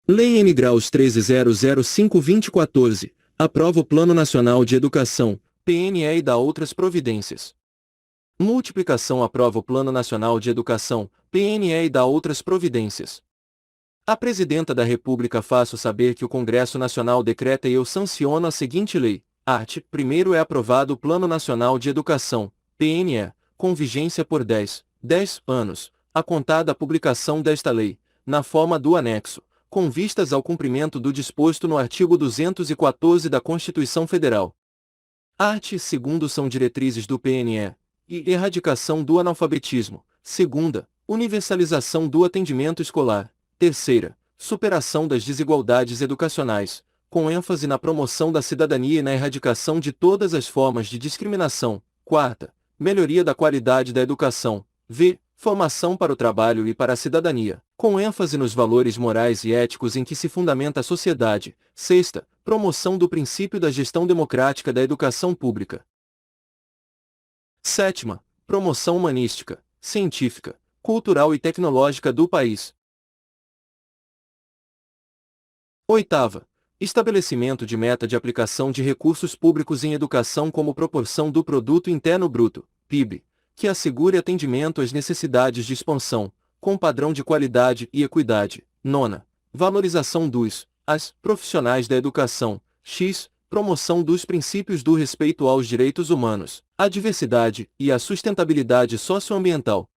Lei N. Graus 13.005/2014, aprova o Plano Nacional de Educação, PNE e dá outras providências. Multiplicação aprova o Plano Nacional de Educação, PNE e dá outras providências. A Presidenta da República faço saber que o Congresso Nacional decreta e eu sanciono a seguinte lei. Art. 1º é aprovado o Plano Nacional de Educação, PNE, com vigência por 10 anos, a contar da publicação desta lei, na forma do anexo, com vistas ao cumprimento do disposto no artigo 214 da Constituição Federal. Art. 2º são diretrizes do PNE. E erradicação do analfabetismo. Segunda, universalização do atendimento escolar. Terceira, superação das desigualdades educacionais, com ênfase na promoção da cidadania e na erradicação de todas as formas de discriminação. Quarta, melhoria da qualidade da educação. Formação para o trabalho e para a cidadania, com ênfase nos valores morais e éticos em que se fundamenta a sociedade. Sexta, promoção do princípio da gestão democrática da educação pública. Sétima, promoção humanística, científica, cultural e tecnológica do país. Oitava, estabelecimento de meta de aplicação de recursos públicos em educação como proporção do Produto Interno Bruto, PIB, que assegure atendimento às necessidades de expansão, com padrão de qualidade e equidade. Nona, valorização as profissionais da educação. Promoção dos princípios do respeito aos direitos humanos, à diversidade e à sustentabilidade socioambiental.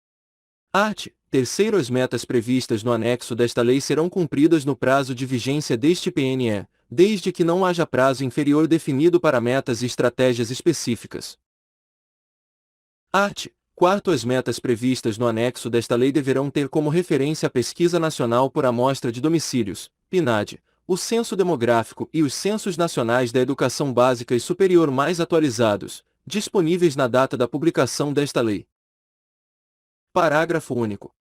Art. 3º as metas previstas no anexo desta lei serão cumpridas no prazo de vigência deste PNE, desde que não haja prazo inferior definido para metas e estratégias específicas. Art. 4º as metas previstas no anexo desta lei deverão ter como referência a Pesquisa Nacional por Amostra de Domicílios, PNAD, o Censo Demográfico e os Censos Nacionais da Educação Básica e Superior mais atualizados, disponíveis na data da publicação desta lei. Parágrafo único.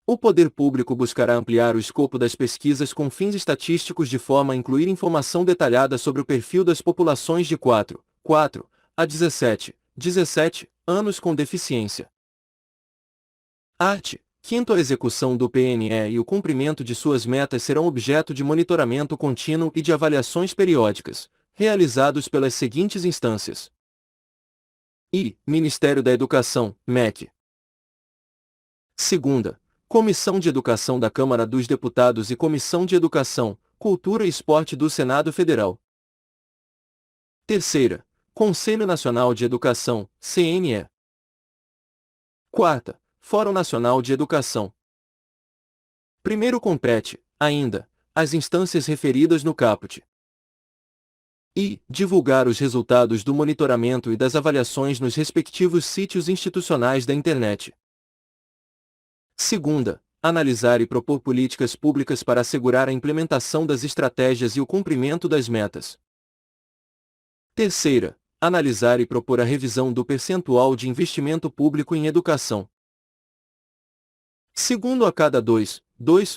O poder público buscará ampliar o escopo das pesquisas com fins estatísticos de forma a incluir informação detalhada sobre o perfil das populações de 4 a 17 anos com deficiência. Art. 5º a execução do PNE e o cumprimento de suas metas serão objeto de monitoramento contínuo e de avaliações periódicas, realizados pelas seguintes instâncias. Ministério da Educação, MEC. Segunda, Comissão de Educação da Câmara dos Deputados e Comissão de Educação, Cultura e Esporte do Senado Federal. Terceira, Conselho Nacional de Educação, CNE. Quarta, Fórum Nacional de Educação. Primeiro compete, ainda, às instâncias referidas no caput. Divulgar os resultados do monitoramento e das avaliações nos respectivos sítios institucionais da Internet. Segunda, analisar e propor políticas públicas para assegurar a implementação das estratégias e o cumprimento das metas. Terceira, analisar e propor a revisão do percentual de investimento público em educação. Segundo, a cada dois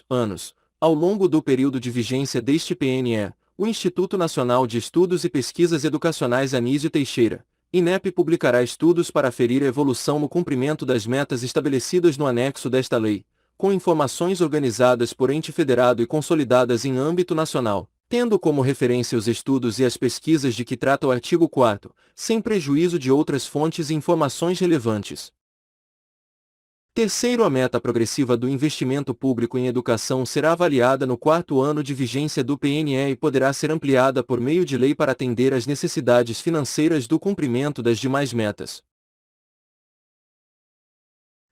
anos, ao longo do período de vigência deste PNE, o Instituto Nacional de Estudos e Pesquisas Educacionais Anísio Teixeira, INEP, publicará estudos para aferir a evolução no cumprimento das metas estabelecidas no anexo desta lei, com informações organizadas por ente federado e consolidadas em âmbito nacional, tendo como referência os estudos e as pesquisas de que trata o artigo 4º, sem prejuízo de outras fontes e informações relevantes. Terceiro, a meta progressiva do investimento público em educação será avaliada no 4º ano de vigência do PNE e poderá ser ampliada por meio de lei para atender às necessidades financeiras do cumprimento das demais metas.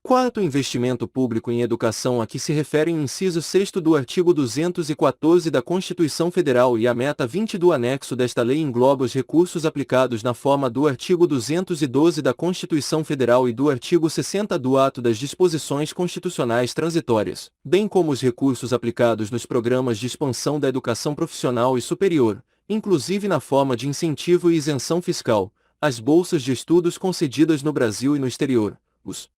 Quarto, investimento público em educação a que se refere o inciso 6º do artigo 214 da Constituição Federal e a meta 20 do anexo desta lei engloba os recursos aplicados na forma do artigo 212 da Constituição Federal e do artigo 60 do Ato das Disposições Constitucionais Transitórias, bem como os recursos aplicados nos programas de expansão da educação profissional e superior, inclusive na forma de incentivo e isenção fiscal, as bolsas de estudos concedidas no Brasil e no exterior, os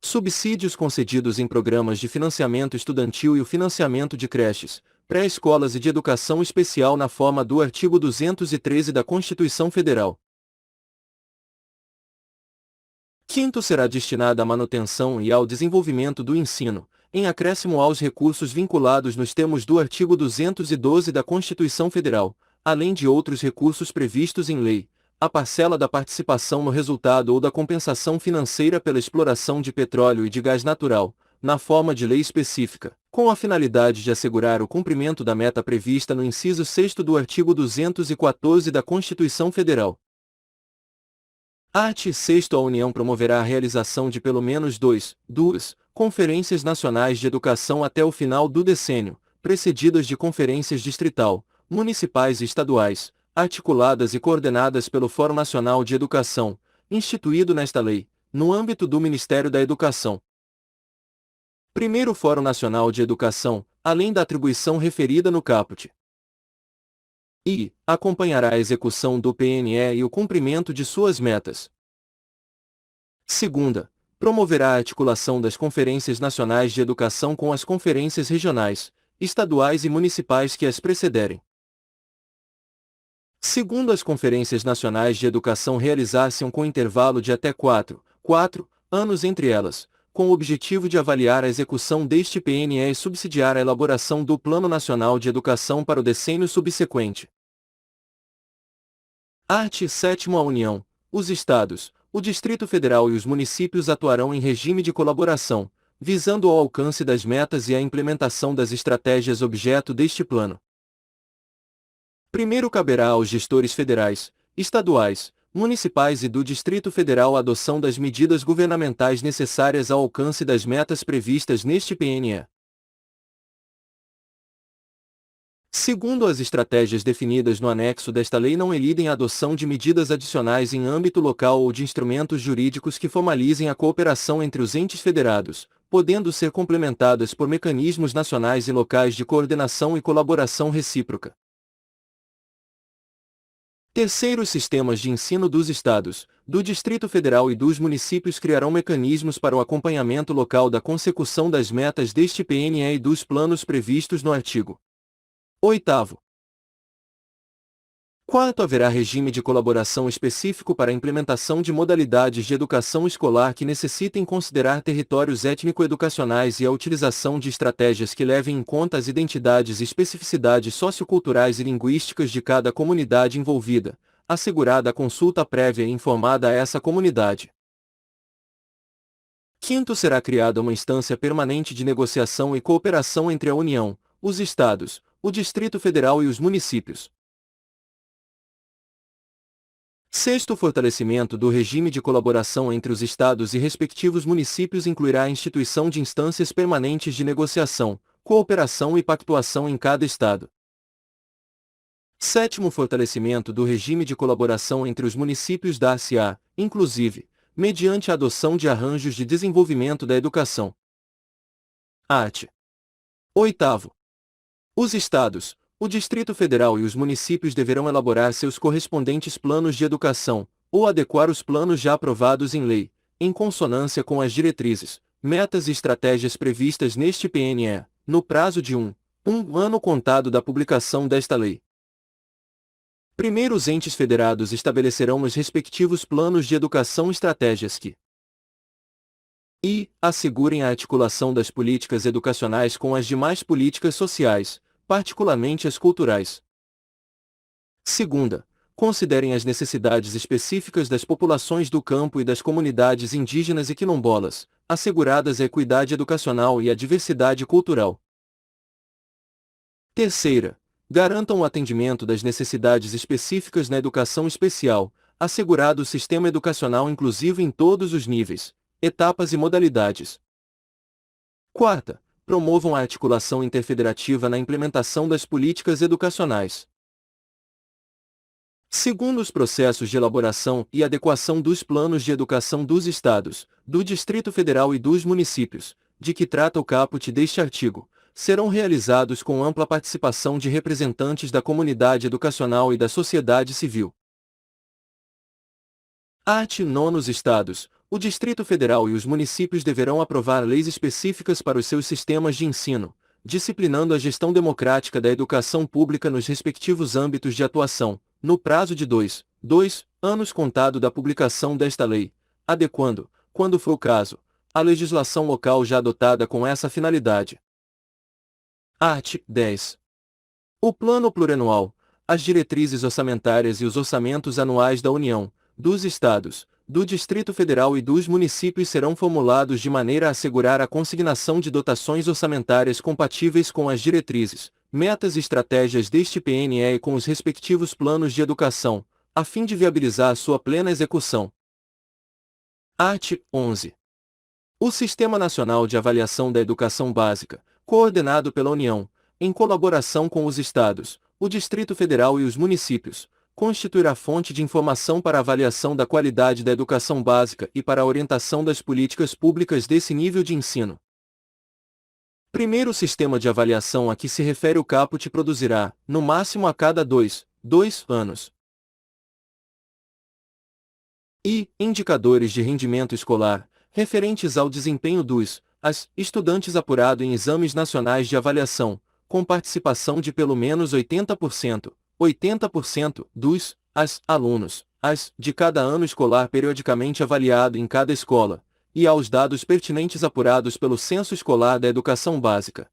subsídios concedidos em programas de financiamento estudantil e o financiamento de creches, pré-escolas e de educação especial na forma do artigo 213 da Constituição Federal. Quinto, será destinada à manutenção e ao desenvolvimento do ensino, em acréscimo aos recursos vinculados nos termos do artigo 212 da Constituição Federal, além de outros recursos previstos em lei, a parcela da participação no resultado ou da compensação financeira pela exploração de petróleo e de gás natural, na forma de lei específica, com a finalidade de assegurar o cumprimento da meta prevista no inciso 6º do artigo 214 da Constituição Federal. Art. 6º. A União promoverá a realização de pelo menos duas conferências nacionais de educação até o final do decênio, precedidas de conferências distrital, municipais e estaduais, articuladas e coordenadas pelo Fórum Nacional de Educação, instituído nesta lei, no âmbito do Ministério da Educação. Primeiro Fórum Nacional de Educação, além da atribuição referida no caput. E acompanhará a execução do PNE e o cumprimento de suas metas. Segunda, promoverá a articulação das conferências nacionais de educação com as conferências regionais, estaduais e municipais que as precederem. Segundo, as conferências nacionais de educação realizar-se-ão com intervalo de até 4 anos entre elas, com o objetivo de avaliar a execução deste PNE e subsidiar a elaboração do Plano Nacional de Educação para o decênio subsequente. Art. 7º. A União, os Estados, o Distrito Federal e os municípios atuarão em regime de colaboração, visando ao alcance das metas e a implementação das estratégias objeto deste plano. Primeiro, caberá aos gestores federais, estaduais, municipais e do Distrito Federal a adoção das medidas governamentais necessárias ao alcance das metas previstas neste PNE. Segundo, as estratégias definidas no anexo desta lei não elidem a adoção de medidas adicionais em âmbito local ou de instrumentos jurídicos que formalizem a cooperação entre os entes federados, podendo ser complementadas por mecanismos nacionais e locais de coordenação e colaboração recíproca. Terceiro, os sistemas de ensino dos Estados, do Distrito Federal e dos municípios criarão mecanismos para o acompanhamento local da consecução das metas deste PNE e dos planos previstos no artigo 8º. Quarto, haverá regime de colaboração específico para a implementação de modalidades de educação escolar que necessitem considerar territórios étnico-educacionais e a utilização de estratégias que levem em conta as identidades e especificidades socioculturais e linguísticas de cada comunidade envolvida, assegurada a consulta prévia e informada a essa comunidade. Quinto, será criada uma instância permanente de negociação e cooperação entre a União, os Estados, o Distrito Federal e os municípios. Sexto, o fortalecimento do regime de colaboração entre os Estados e respectivos municípios incluirá a instituição de instâncias permanentes de negociação, cooperação e pactuação em cada Estado. Sétimo, o fortalecimento do regime de colaboração entre os municípios dar-se-á, inclusive, mediante a adoção de arranjos de desenvolvimento da educação. Art. 8º. Os Estados, o Distrito Federal e os municípios deverão elaborar seus correspondentes planos de educação, ou adequar os planos já aprovados em lei, em consonância com as diretrizes, metas e estratégias previstas neste PNE, no prazo de um ano contado da publicação desta lei. Primeiro, os entes federados estabelecerão nos respectivos planos de educação estratégias que assegurem a articulação das políticas educacionais com as demais políticas sociais, particularmente as culturais. Segunda, considerem as necessidades específicas das populações do campo e das comunidades indígenas e quilombolas, asseguradas a equidade educacional e a diversidade cultural. Terceira, garantam o atendimento das necessidades específicas na educação especial, assegurado o sistema educacional inclusivo em todos os níveis, etapas e modalidades. Quarta, promovam a articulação interfederativa na implementação das políticas educacionais. Segundo, os processos de elaboração e adequação dos planos de educação dos Estados, do Distrito Federal e dos municípios, de que trata o caput deste artigo, serão realizados com ampla participação de representantes da comunidade educacional e da sociedade civil. Art. 9. Os Estados, o Distrito Federal e os municípios deverão aprovar leis específicas para os seus sistemas de ensino, disciplinando a gestão democrática da educação pública nos respectivos âmbitos de atuação, no prazo de 2 anos contado da publicação desta lei, adequando, quando for o caso, a legislação local já adotada com essa finalidade. Art. 10. O Plano Plurianual, as diretrizes orçamentárias e os orçamentos anuais da União, dos Estados, do Distrito Federal e dos municípios serão formulados de maneira a assegurar a consignação de dotações orçamentárias compatíveis com as diretrizes, metas e estratégias deste PNE e com os respectivos planos de educação, a fim de viabilizar sua plena execução. Art. 11. O Sistema Nacional de Avaliação da Educação Básica, coordenado pela União, em colaboração com os Estados, o Distrito Federal e os municípios, constituirá fonte de informação para a avaliação da qualidade da educação básica e para a orientação das políticas públicas desse nível de ensino. Primeiro sistema de avaliação a que se refere o caput produzirá, no máximo a cada dois anos. Indicadores de rendimento escolar, referentes ao desempenho dos estudantes apurado em exames nacionais de avaliação, com participação de pelo menos 80% dos alunos de cada ano escolar periodicamente avaliado em cada escola, e aos dados pertinentes apurados pelo Censo Escolar da Educação Básica.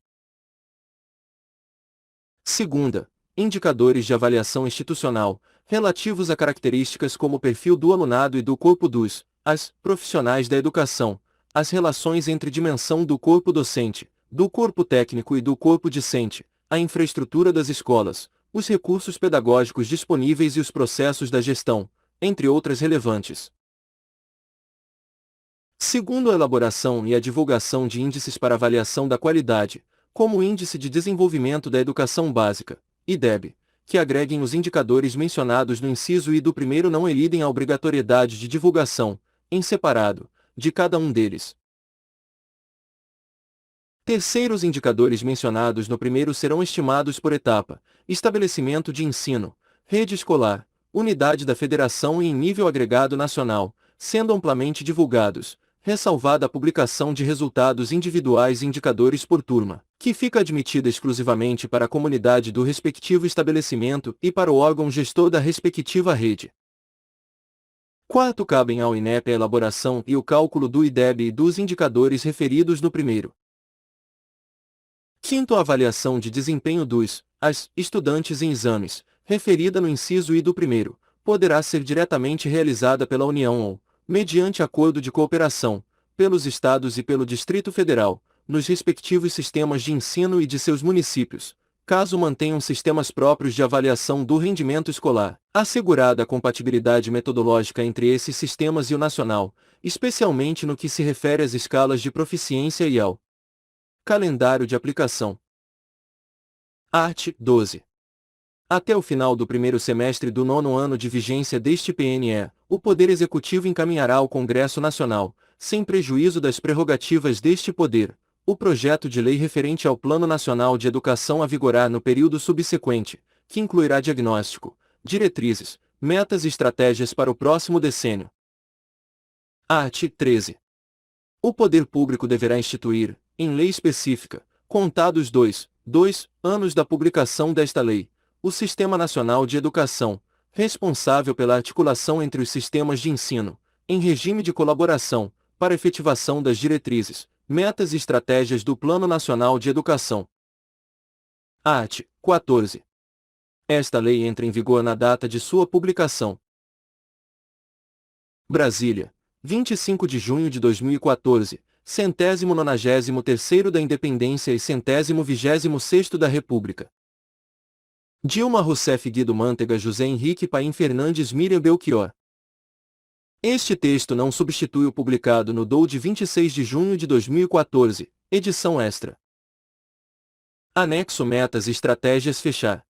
Segunda, indicadores de avaliação institucional, relativos a características como o perfil do alunado e do corpo dos profissionais da educação, as relações entre dimensão do corpo docente, do corpo técnico e do corpo discente, a infraestrutura das escolas, os recursos pedagógicos disponíveis e os processos da gestão, entre outras relevantes. Segundo, a elaboração e a divulgação de índices para avaliação da qualidade, como o Índice de Desenvolvimento da Educação Básica, IDEB, que agreguem os indicadores mencionados no inciso I do primeiro não elidem a obrigatoriedade de divulgação, em separado, de cada um deles. Terceiro, os indicadores mencionados no primeiro serão estimados por etapa, estabelecimento de ensino, rede escolar, unidade da federação e em nível agregado nacional, sendo amplamente divulgados, ressalvada a publicação de resultados individuais e indicadores por turma, que fica admitida exclusivamente para a comunidade do respectivo estabelecimento e para o órgão gestor da respectiva rede. Quarto, cabem ao INEP a elaboração e o cálculo do IDEB e dos indicadores referidos no primeiro. Quinto, a avaliação de desempenho dos estudantes em exames, referida no inciso I do primeiro, poderá ser diretamente realizada pela União ou, mediante acordo de cooperação, pelos Estados e pelo Distrito Federal, nos respectivos sistemas de ensino e de seus municípios, caso mantenham sistemas próprios de avaliação do rendimento escolar, assegurada a compatibilidade metodológica entre esses sistemas e o nacional, especialmente no que se refere às escalas de proficiência e ao calendário de aplicação. Art. 12. Até o final do primeiro semestre do nono ano de vigência deste PNE, o Poder Executivo encaminhará ao Congresso Nacional, sem prejuízo das prerrogativas deste poder, o projeto de lei referente ao Plano Nacional de Educação a vigorar no período subsequente, que incluirá diagnóstico, diretrizes, metas e estratégias para o próximo decênio. Art. 13. O poder público deverá instituir, em lei específica, contados dois anos da publicação desta lei, o Sistema Nacional de Educação, responsável pela articulação entre os sistemas de ensino, em regime de colaboração, para efetivação das diretrizes, metas e estratégias do Plano Nacional de Educação. Art. 14. Esta lei entra em vigor na data de sua publicação. Brasília, 25 de junho de 2014, 193º da Independência e 126º da República. Dilma Rousseff, Guido Mantega, José Henrique Paim Fernandes, Miriam Belchior. Este texto não substitui o publicado no DOU de 26 de junho de 2014, edição extra. Anexo Metas e Estratégias fechar.